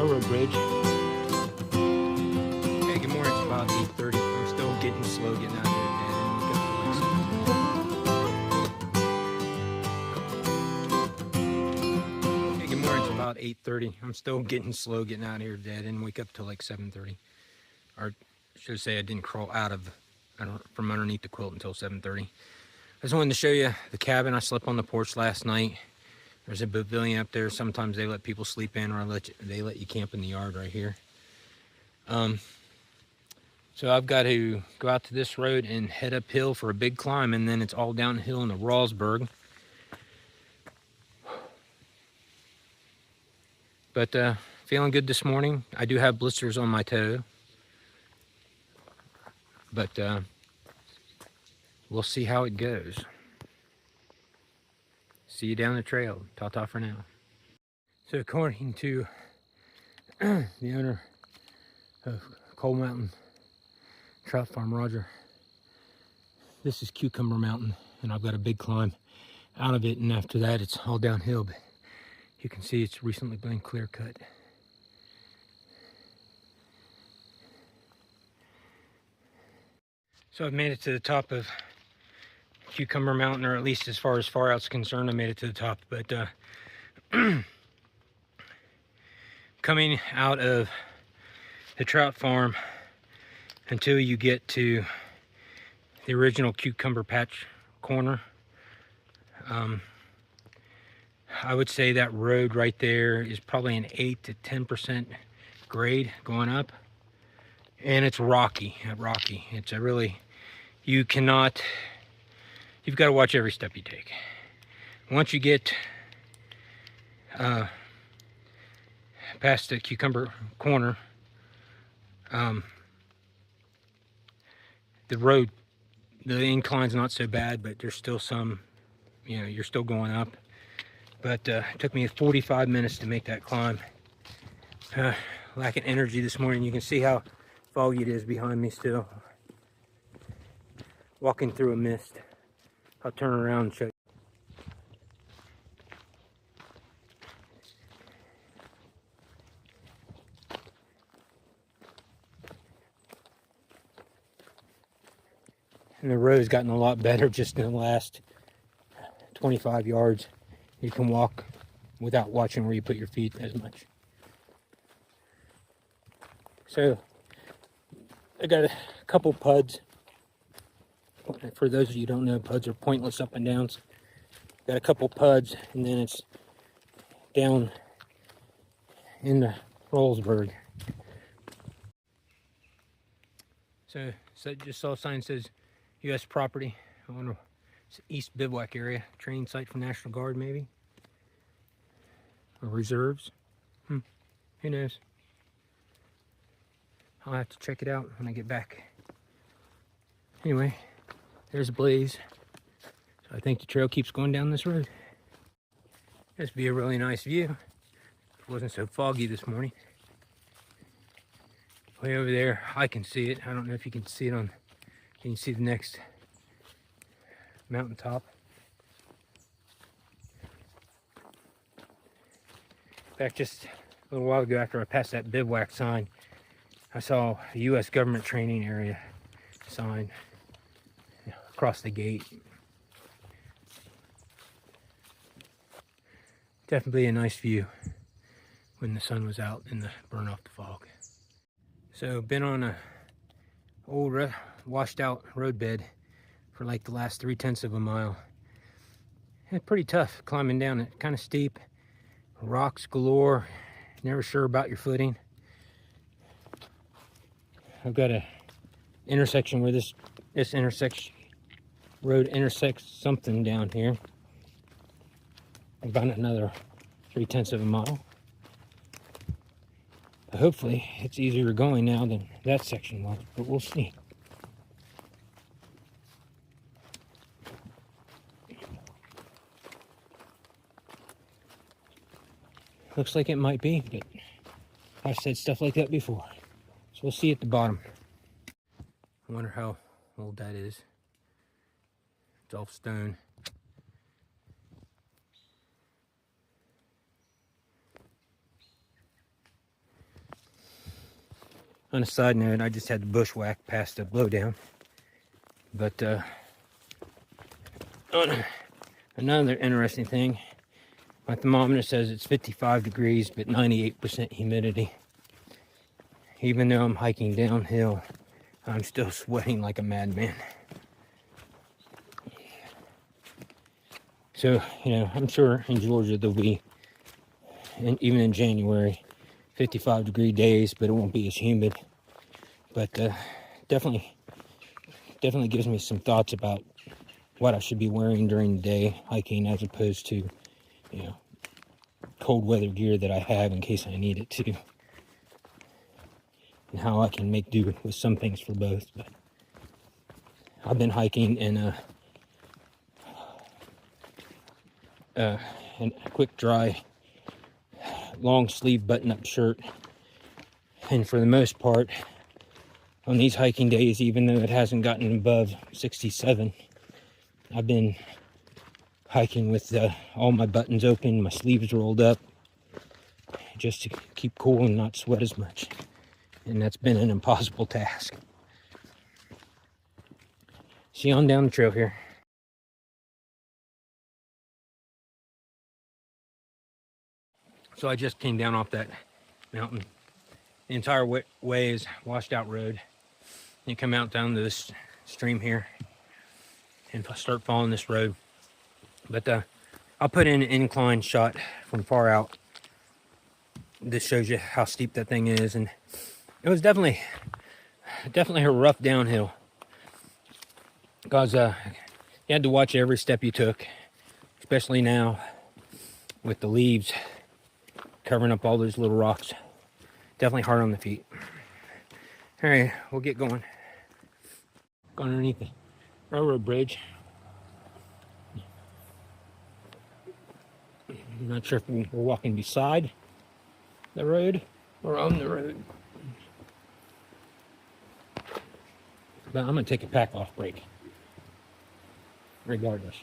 railroad bridge. Hey, good morning. It's about 8:30. I'm still getting slow getting out here, man. Hey, good morning. It's about 8:30. I'm still getting slow getting out here, Dad. I didn't wake up till like 7:30. Or I should say I didn't crawl out of from underneath the quilt until 7:30. I just wanted to show you the cabin. I slept on the porch last night. There's a pavilion up there. Sometimes they let people sleep in, or they let you camp in the yard right here. So I've got to go out to this road and head uphill for a big climb, and then it's all downhill into Rawlsbirg. But feeling good this morning. I do have blisters on my toe, but we'll see how it goes. See you down the trail. Ta-ta for now. So according to the owner of Cole Mountain Trout Farm, Roger, this is Cucumber Mountain, and I've got a big climb out of it, and after that it's all downhill, but you can see it's recently been clear cut. So I've made it to the top of Cucumber Mountain, or at least as far out's concerned, I made it to the top. But coming out of the trout farm until you get to the original cucumber patch corner, I would say that road right there is probably an 8 to 10% grade going up, and it's rocky. It's a really, you've got to watch every step you take. Once you get past the cucumber corner, the road, the incline's not so bad, but there's still some, you're still going up. But it took me 45 minutes to make that climb. Lacking energy this morning. You can see how foggy it is behind me still. Walking through a mist. I'll turn around and show you. And the road's gotten a lot better just in the last 25 yards. You can walk without watching where you put your feet as much. So I got a couple puds. For those of you who don't know, puds are pointless up and downs. Got a couple puds, and then it's down in the Rawlsbirg. So just saw a sign that says U.S. property. I wonder, it's East Bivouac area. Training site for National Guard, maybe? Or reserves? Who knows? I'll have to check it out when I get back. Anyway, there's a blaze. So I think the trail keeps going down this road. This would be a really nice view. It wasn't so foggy this morning. Way over there, I can see it. I don't know if you can see it can you see the next mountaintop? In fact, just a little while ago after I passed that bivouac sign, I saw a U.S. government training area sign across the gate. Definitely a nice view when the sun was out and burn off the fog. So been on a old washed out roadbed for like the last 3/10 of a mile. It's pretty tough climbing down it, kind of steep, rocks galore, never sure about your footing. I've got a intersection where this road intersects something down here. About another 3/10 of a mile. But hopefully it's easier going now than that section was, but we'll see. Looks like it might be, but I've said stuff like that before. So we'll see at the bottom. I wonder how old that is. It's all stone. On a side note, I just had the bushwhack past the blowdown. But another interesting thing, my thermometer says it's 55 degrees, but 98% humidity. Even though I'm hiking downhill, I'm still sweating like a madman. So, I'm sure in Georgia there'll be, and even in January, 55 degree days, but it won't be as humid. But definitely gives me some thoughts about what I should be wearing during the day hiking, as opposed to, cold weather gear that I have in case I need it too. And how I can make do with some things for both. But I've been hiking in a quick dry long sleeve button-up shirt, and for the most part on these hiking days, even though it hasn't gotten above 67, I've been hiking with all my buttons open, my sleeves rolled up, just to keep cool and not sweat as much. And that's been an impossible task. See you on down the trail here. So I just came down off that mountain. The entire way is washed out road. You come out down to this stream here and start following this road. But I'll put in an incline shot from far out. This shows you how steep that thing is, and it was definitely a rough downhill, because you had to watch every step you took, especially now with the leaves covering up all those little rocks. Definitely hard on the feet. All right, we'll get going. Going underneath the railroad bridge. I'm not sure if we're walking beside the road or on the road. But I'm going to take a pack off break, regardless.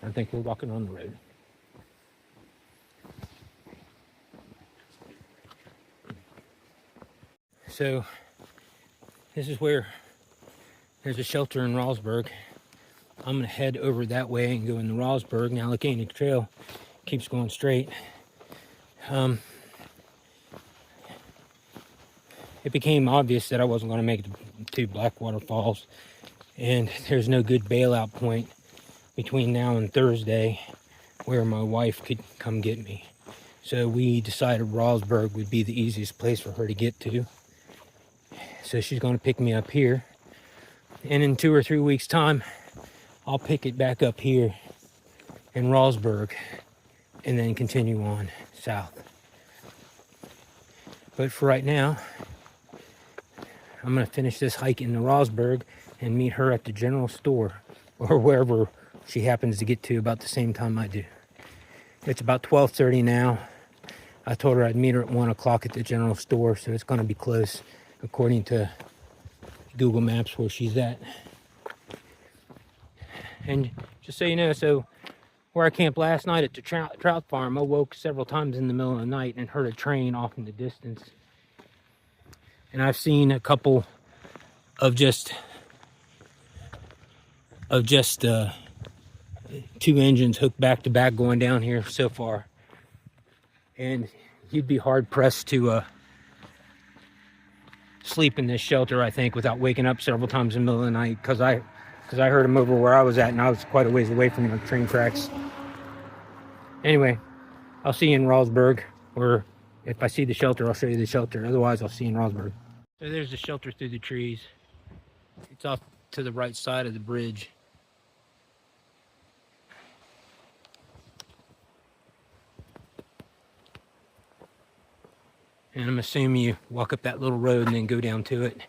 I think we're walking on the road. So this is where there's a shelter in Rawlsbirg. I'm gonna head over that way and go into Rawlsbirg. Now Allegheny trail keeps going straight. It became obvious that I wasn't gonna make it to Blackwater Falls, and there's no good bailout point between now and Thursday where my wife could come get me. So we decided Rawlsbirg would be the easiest place for her to get to. So she's going to pick me up here, and in 2 or 3 weeks time I'll pick it back up here in Rawlsbirg and then continue on south. But for right now, I'm going to finish this hike into Rawlsbirg and meet her at the general store, or wherever she happens to get to about the same time I do. It's about 12:30 now. I told her I'd meet her at 1 o'clock at the general store, so it's going to be close according to Google Maps where she's at. And just so you know, so where I camped last night at the trout farm, I woke several times in the middle of the night and heard a train off in the distance. And I've seen a couple of just 2 engines hooked back to back going down here so far. And you'd be hard pressed to sleep in this shelter, I think, without waking up several times in the middle of the night, because I heard them over where I was at, and I was quite a ways away from the train tracks. Anyway, I'll see you in Rawlsbirg, or if I see the shelter, I'll show you the shelter. Otherwise, I'll see you in Rawlsbirg. So there's the shelter through the trees. It's off to the right side of the bridge. And I'm assuming you walk up that little road and then go down to it.